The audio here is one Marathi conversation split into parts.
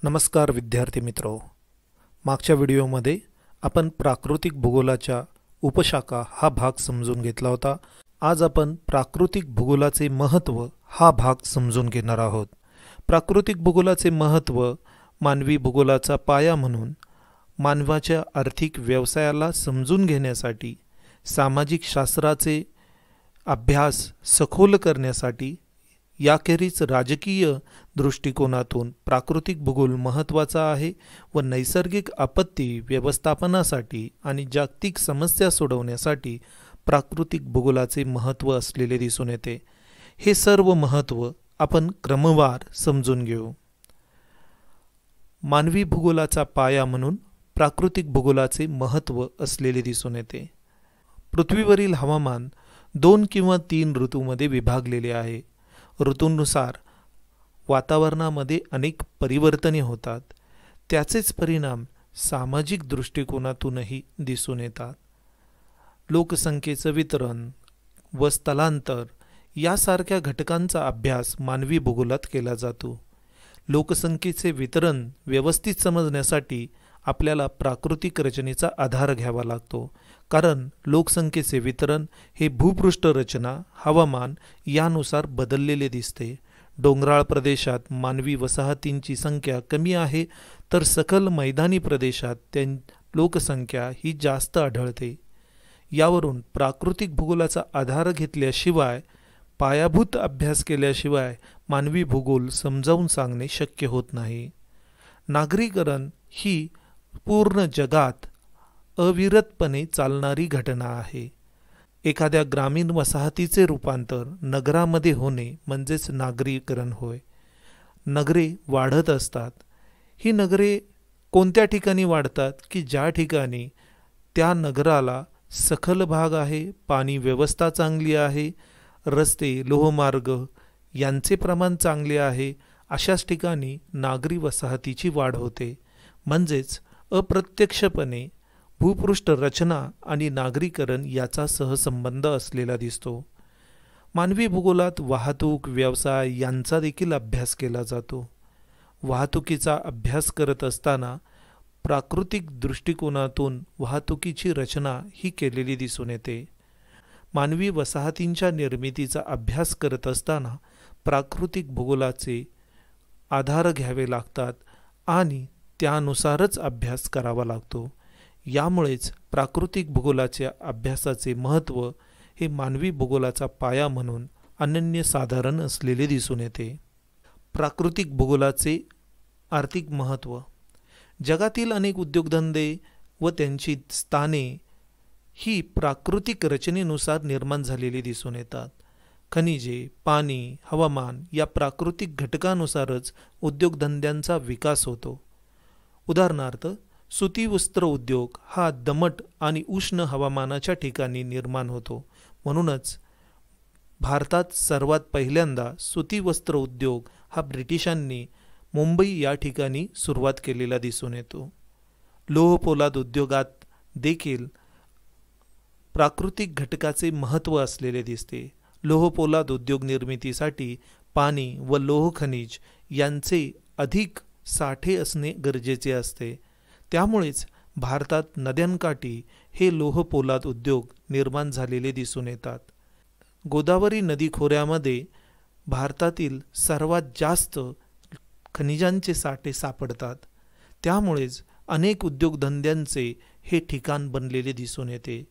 नमस्कार विद्यार्थी मित्रो. मागच्या व्हिडिओमध्ये आपण प्राकृतिक भूगोलाच्या उपशाखा हा भाग समजून घेतला होता. आज आपण प्राकृतिक भूगोलाचे महत्त्व हा भाग समजून घेणार आहोत. प्राकृतिक भूगोलाचे महत्त्व मानवी भूगोलाचा पाया म्हणून मानवाच्या आर्थिक व्यवसायाला समजून घेण्यासाठी, सामाजिक शास्त्राचे अभ्यास सखोल करण्यासाठी, याखेरीज राजकीय दृष्टिकोनातून प्राकृतिक भूगोल महत्त्वाचा आहे व नैसर्गिक आपत्ती व्यवस्थापनासाठी आणि जागतिक समस्या सोडवण्यासाठी प्राकृतिक भूगोलाचे महत्त्व असलेले दिसून येते. हे सर्व महत्त्व आपण क्रमवार समजून घेऊ. मानवी भूगोलाचा पाया म्हणून प्राकृतिक भूगोलाचे महत्त्व असलेले दिसून येते. पृथ्वीवरील हवामान 2 किंवा 3 ऋतूमध्ये विभागलेले आहे. ऋतूनुसार वातावरणामध्ये अनेक परिवर्तने होतात. त्याचेच परिणाम सामाजिक दृष्टिकोनातूनही दिसून येतात. लोकसंख्येचं वितरण व स्थलांतर यासारख्या घटकांचा अभ्यास मानवी भूगोलात केला जातो. लोकसंख्येचे वितरण व्यवस्थित समजण्यासाठी आपल्याला प्राकृतिक रचनेचा आधार घ्यावा लागतो, कारण लोकसंख्येचे वितरण हे भूपृष्ठ रचना, हवामान यानुसार बदललेले दिसते. डोंगराळ प्रदेशात मानवी वसाहतींची संख्या कमी आहे, तर सखल मैदानी प्रदेशात लोकसंख्या ही जास्त आढळते. यावरून प्राकृतिक भूगोलाचा आधार घेतल्याशिवाय, पायाभूत अभ्यास केल्याशिवाय मानवी भूगोल समजावून सांगणे शक्य होत नाही. नागरीकरण ही पूर्ण जगात अविरतपणे चालणारी घटना आहे. एखाद्या ग्रामीण वसाहतीचे रूपांतर नगरामध्ये होणे म्हणजेच नागरीकरण होय. नगरे वाढत असतात. ही नगरे कोणत्या ठिकाणी वाढतात की ज्या ठिकाणी त्या नगराला सखल भाग आहे, पाणी व्यवस्था चांगली आहे, रस्ते, लोहमार्ग यांचे प्रमाण चांगले आहे. अशाच ठिकाणी नागरी वसाहतीची वाढ होते. म्हणजेच अप्रत्यक्षपणे भूपृष्ठ रचना आणि नागरीकरण याचा सहसंबंध असलेला दिसतो. मानवी भूगोलात वाहतूक, व्यवसाय यांचा देखील अभ्यास केला जातो. वाहतुकीचा अभ्यास करत असताना प्राकृतिक दृष्टिकोनातून वाहतुकीची रचना ही केलेली दिसून येते. मानवी वसाहतींच्या निर्मितीचा अभ्यास करत असताना प्राकृतिक भूगोलाचे आधार घ्यावे लागतात आणि त्यानुसारच अभ्यास करावा लागतो. यामुळेच प्राकृतिक भूगोलाच्या अभ्यासाचे महत्त्व हे मानवी भूगोलाचा पाया म्हणून अनन्यसाधारण असलेले दिसून येते. प्राकृतिक भूगोलाचे आर्थिक महत्त्व. जगातील अनेक उद्योगधंदे व त्यांची स्थाने ही प्राकृतिक रचनेनुसार निर्माण झालेली दिसून येतात. खनिजे, पाणी, हवामान या प्राकृतिक घटकानुसारच उद्योगधंद्यांचा विकास होतो. उदाहरणार्थ, सुती वस्त्र उद्योग हा दमट आणि उष्ण हवामानाच्या ठिकाणी निर्माण होतो. म्हणूनच भारतात सर्वात पहिल्यांदा सुती वस्त्र उद्योग हा ब्रिटिशांनी मुंबई या ठिकाणी सुरुवात केलेला दिसून येतो. लोहपोलाद उद्योगात देखील प्राकृतिक घटकाचे महत्त्व असलेले दिसते. लोहपोलाद उद्योग निर्मितीसाठी पाणी व लोह खनिज यांचे अधिक साठे असणे गरजेचे असते. त्यामुळेच भारतात नद्यांकाठी हे लोहपोलाद उद्योग निर्माण झालेले दिसून येतात. गोदावरी नदी खोऱ्यामध्ये भारतातील सर्वात जास्त खनिजांचे साठे सापडतात. त्यामुळेच अनेक उद्योगधंद्यांचे हे ठिकाण बनलेले दिसून येते.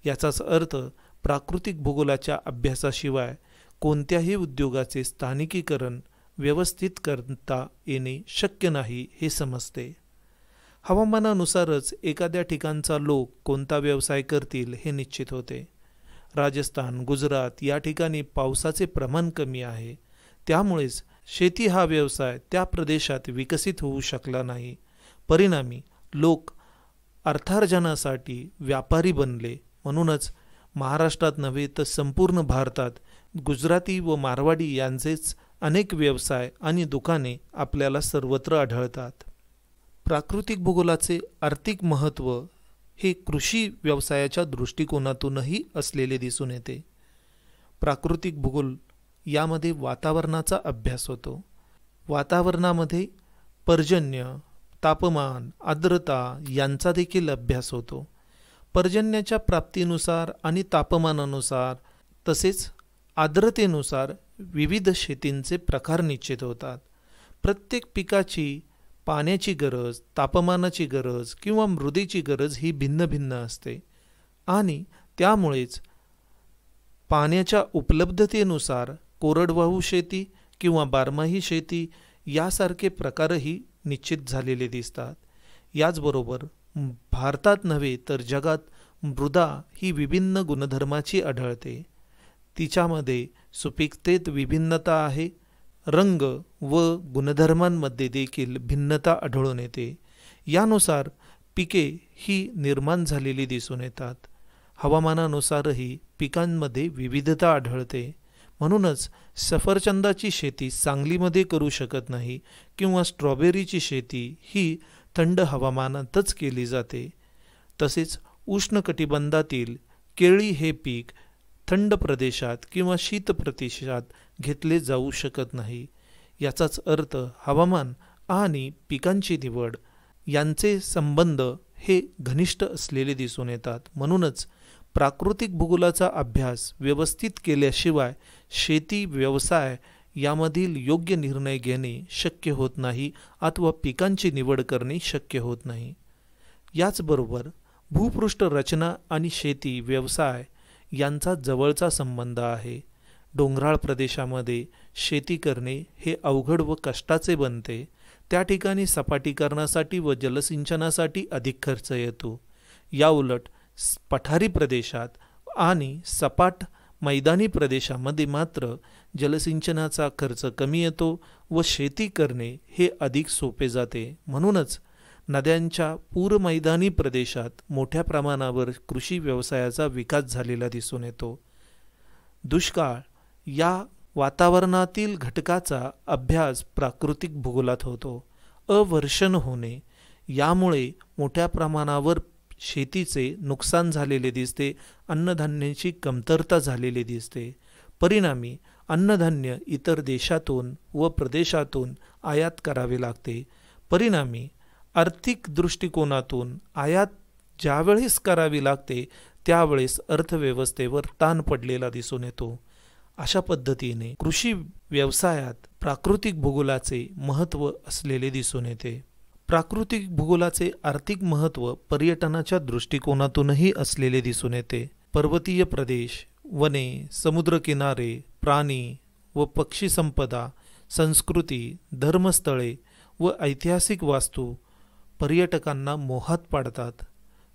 याचाच अर्थ प्राकृतिक भूगोलाच्या अभ्यासाशिवाय कोणत्याही उद्योगाचे स्थानिकीकरण व्यवस्थित करता येणे शक्य नाही हे समजते. हवामानानुसारच एखाद्या ठिकाणचा लोक कोणता व्यवसाय करतील हे निश्चित होते. राजस्थान, गुजरात या ठिकाणी पावसाचे प्रमाण कमी आहे. त्यामुळेच शेती हा व्यवसाय त्या प्रदेशात विकसित होऊ शकला नाही. परिणामी लोक अर्थार्जनासाठी व्यापारी बनले. म्हणूनच महाराष्ट्रात नव्हे तर संपूर्ण भारतात गुजराती व मारवाडी यांचेच अनेक व्यवसाय आणि दुकाने आपल्याला सर्वत्र आढळतात. प्राकृतिक भूगोलाचे आर्थिक महत्त्व हे कृषी व्यवसायाच्या दृष्टिकोनातूनही असलेले दिसून येते. प्राकृतिक भूगोल यामध्ये वातावरणाचा अभ्यास होतो. वातावरणामध्ये पर्जन्य, तापमान, आर्द्रता यांचा देखील अभ्यास होतो. पर्जन्याच्या प्राप्तीनुसार आणि तापमानानुसार तसेच आर्द्रतेनुसार विविध शेतींचे प्रकार निश्चित होतात. प्रत्येक पिकाची पाण्याची गरज, तापमानाची गरज किंवा मृदेची गरज ही भिन्न भिन्न असते आणि त्यामुळेच पाण्याच्या उपलब्धतेनुसार कोरडवाहू शेती किंवा बारमाही शेती यासारखे प्रकारही निश्चित झालेले दिसतात. याचबरोबर भारतात नव्हे तर जगात मृदा ही विभिन्न गुणधर्माची आढळते. तिच्यामध्ये सुपीकतेत विभिन्नता आहे. रंग व गुणधर्मांमध्ये देखील भिन्नता आढळून येते. यानुसार पिके ही निर्माण झालेली दिसून येतात. हवामानानुसारही पिकांमध्ये विविधता आढळते. म्हणूनच सफरचंदाची शेती सांगलीमध्ये करू शकत नाही किंवा स्ट्रॉबेरीची शेती ही थंड हवामानातच केली जाते. तसेच उष्णकटिबंधातील केळी हे पीक थंड प्रदेशात किंवा शीत प्रदेशात घेतले जाऊ शकत नाही. याचाच अर्थ हवामान आणि पिकांची निवड यांचे संबंध हे घनिष्ठ असलेले दिसून येतात. म्हणूनच प्राकृतिक भूगोलाचा अभ्यास व्यवस्थित केल्याशिवाय शेती व्यवसाय यामधील योग्य निर्णय घेणे शक्य होत नाही अथवा पिकांची निवड करणे शक्य होत नाही. याचबरोबर भूपृष्ठ रचना आणि शेती व्यवसाय यांचा जवळचा संबंध आहे. डोंगराळ प्रदेशामध्ये शेती करणे हे अवघड व कष्टाचे बनते. त्या ठिकाणी सपाटीकरणासाठी व जलसिंचनासाठी अधिक खर्च येतो. याउलट पठारी प्रदेशात आणि सपाट मैदानी प्रदेशामध्ये मात्र जलसिंचनाचा खर्च कमी येतो व शेती करणे हे अधिक सोपे जाते. म्हणूनच नद्यांच्या पूर मैदानी प्रदेशात मोठ्या प्रमाणावर कृषी व्यवसायाचा विकास झालेला दिसून येतो. दुष्काळ या वातावरणातील घटकाचा अभ्यास प्राकृतिक भूगोलात होतो. अवर्षण होणे यामुळे मोठ्या प्रमाणावर शेतीचे नुकसान झालेले दिसते. अन्नधान्याची कमतरता झालेली दिसते. परिणामी अन्नधान्य इतर देशातून व प्रदेशातून आयात करावे लागते. परिणामी आर्थिक दृष्टिकोनातून आयात ज्यावेळेस करावी लागते त्यावेळेस अर्थव्यवस्थेवर ताण पडलेला दिसून येतो. अशा पद्धतीने कृषी व्यवसायात प्राकृतिक भूगोलाचे महत्त्व असलेले दिसून येते. प्राकृतिक भूगोलाचे आर्थिक महत्त्व पर्यटनाच्या दृष्टिकोनातूनही असलेले दिसून येते. पर्वतीय प्रदेश, वने, समुद्रकिनारे, प्राणी व पक्षी संपदा, संस्कृती, धर्मस्थळे व ऐतिहासिक वास्तू पर्यटकांना मोहात पाडतात.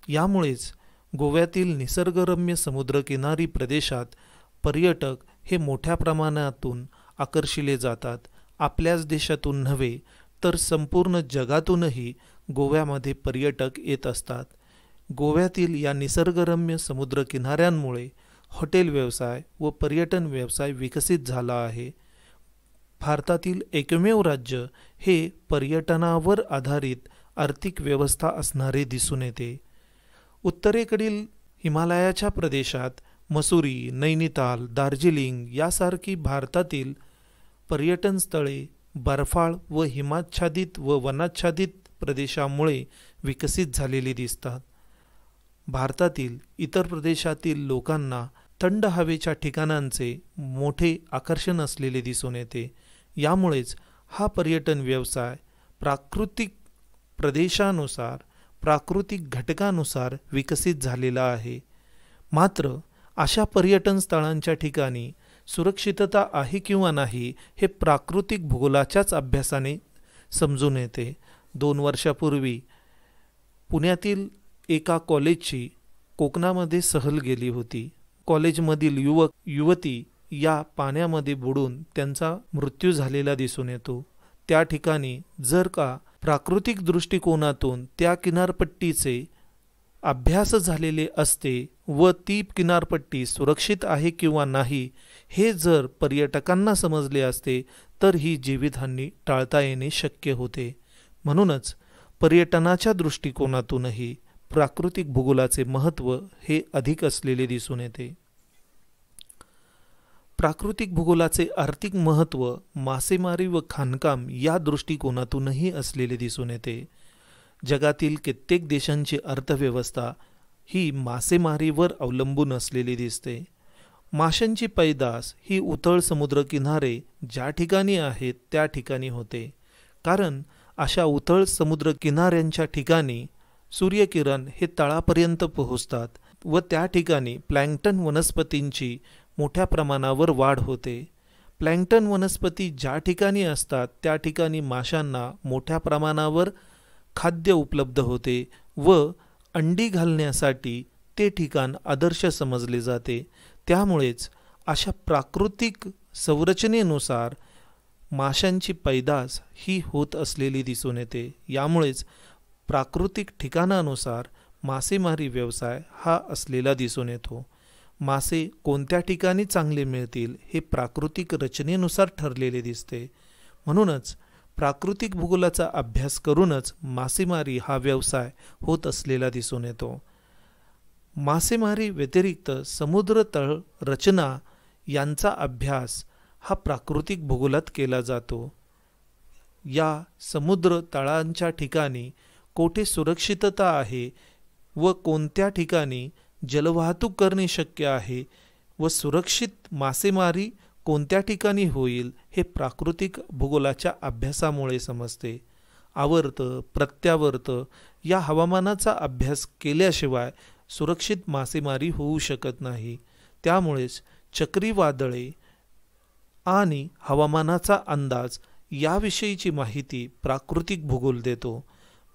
यामुळेच गोव्यातील निसर्गरम्य समुद्रकिनारी प्रदेशात पर्यटक हे मोठ्या प्रमाणातून आकर्षिले जातात. आपल्याच देशातून नव्हे तर संपूर्ण जगातूनही गोव्यामध्ये पर्यटक येत असतात. गोव्यातील या निसर्गरम्य समुद्रकिनाऱ्यांमुळे हॉटेल व्यवसाय व पर्यटन व्यवसाय विकसित झाला आहे. भारतातील एकमेव राज्य हे पर्यटनावर आधारित आर्थिक व्यवस्था असणारे दिसून येते. उत्तरेकडील हिमालयाच्या प्रदेशात मसुरी, नैनिताल, दार्जिलिंग यासारखी भारतातील पर्यटन स्थळे बर्फाळ व हिमाच्छादित व वनाच्छादित प्रदेशामुळे विकसित झालेली दिसतात. भारतातील इतर प्रदेशातील लोकांना थंड हवेच्या ठिकाणांचे मोठे आकर्षण असलेले दिसून येते. यामुळेच हा पर्यटन व्यवसाय प्राकृतिक प्रदेशानुसार, प्राकृतिक घटकानुसार विकसित झालेला आहे. मात्र अशा पर्यटन स्थळांच्या ठिकाणी सुरक्षितता आहे किंवा नाही हे प्राकृतिक भूगोलाच्याच अभ्यासाने समजून येते. 2 वर्षापूर्वी पुण्यातील एका कॉलेजची कोकणामध्ये सहल गेली होती. कॉलेजमधील युवक युवती या पाण्यामध्ये बुडून त्यांचा मृत्यू झालेला दिसून येतो. त्या ठिकाणी जर का प्राकृतिक दृष्टिकोनातून त्या किनारपट्टीचे अभ्यास झालेले असते व ती किनारपट्टी सुरक्षित आहे किंवा नाही हे जर पर्यटकांना समजले असते तर ही जीवितहानी टाळता येणे शक्य होते. म्हणूनच पर्यटनाच्या दृष्टिकोनातूनही प्राकृतिक भूगोलाचे महत्त्व हे अधिक असलेले दिसून येते. प्राकृतिक भूगोलाचे आर्थिक महत्त्व मासेमारी व खाणकाम या दृष्टिकोनातूनही असलेले दिसून येते. जगातील कित्येक देशांची अर्थव्यवस्था ही मासेमारीवर अवलंबून असलेली दिसते. माशांची पैदास ही उथळ समुद्रकिनारे ज्या ठिकाणी आहेत त्या ठिकाणी होते, कारण अशा उथळ समुद्रकिनाऱ्यांच्या ठिकाणी सूर्यकिरण हे तळापर्यंत पोहोचतात व त्या ठिकाणी प्लॅन्क्टन वनस्पतींची मोठ्या प्रमाणावर वाढ होते. प्लॅन्क्टन वनस्पती ज्या ठिकाणी असतात त्या ठिकाणी माशांना मोठ्या प्रमाणावर खाद्य उपलब्ध होते व अंडी घालण्यासाठी ते ठिकाण आदर्श समजले जाते. त्यामुळेच अशा प्राकृतिक संरचनेनुसार माशांची पैदास ही होत असलेली दिसून येते. यामुळेच प्राकृतिक ठिकाणानुसार मासेमारी व्यवसाय हा असलेला दिसून येतो. मासे कोणत्या ठिकाणी चांगले मिळतील हे प्राकृतिक रचनेनुसार ठरलेले दिसते. म्हणूनच प्राकृतिक भूगोलाचा अभ्यास करूनच मासेमारी हा व्यवसाय होत असलेला दिसून येतो. मासेमारी व्यतिरिक्त समुद्र तळ रचना यांचा अभ्यास हा प्राकृतिक भूगोलात केला जातो. या समुद्र तळांच्या ठिकाणी कोठे सुरक्षितता आहे व कोणत्या ठिकाणी जलवाहतूक करणे शक्य आहे व सुरक्षित मासेमारी कोणत्या ठिकाणी होईल हे प्राकृतिक भूगोलाच्या अभ्यासामुळे समजते. आवर्त प्रत्यावर्त या हवामानाचा अभ्यास केल्याशिवाय सुरक्षित मासेमारी होऊ शकत नाही. त्यामुळेच चक्रीवादळे आणि हवामानाचा अंदाज याविषयीची माहिती प्राकृतिक भूगोल देतो.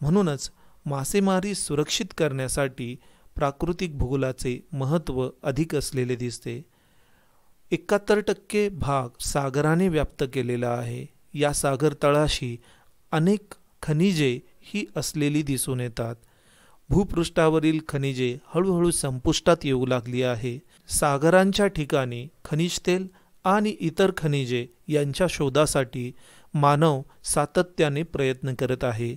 म्हणूनच मासेमारी सुरक्षित करण्यासाठी प्राकृतिक भूगोलाचे महत्त्व अधिक असलेले दिसते. 71% भाग सागराने व्याप्त केलेला आहे. या सागर तळाशी अनेक खनिजे ही असलेली दिसून येतात. भूपृष्ठावरील खनिजे हळूहळू संपुष्टात येऊ लागली आहे. सागरांच्या ठिकाणी खनिज तेल आणि इतर खनिजे यांच्या शोधासाठी मानव सातत्याने प्रयत्न करत आहे.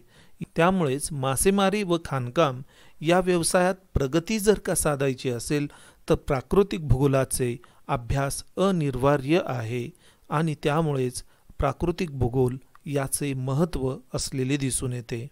त्यामुळेच मासेमारी व खाणकाम या व्यवसायात प्रगती जर का साधायची असेल तर प्राकृतिक भूगोलाचे अभ्यास अनिवार्य आहे आणि त्यामुळेच प्राकृतिक भूगोल याचे महत्त्व असलेले दिसून येते.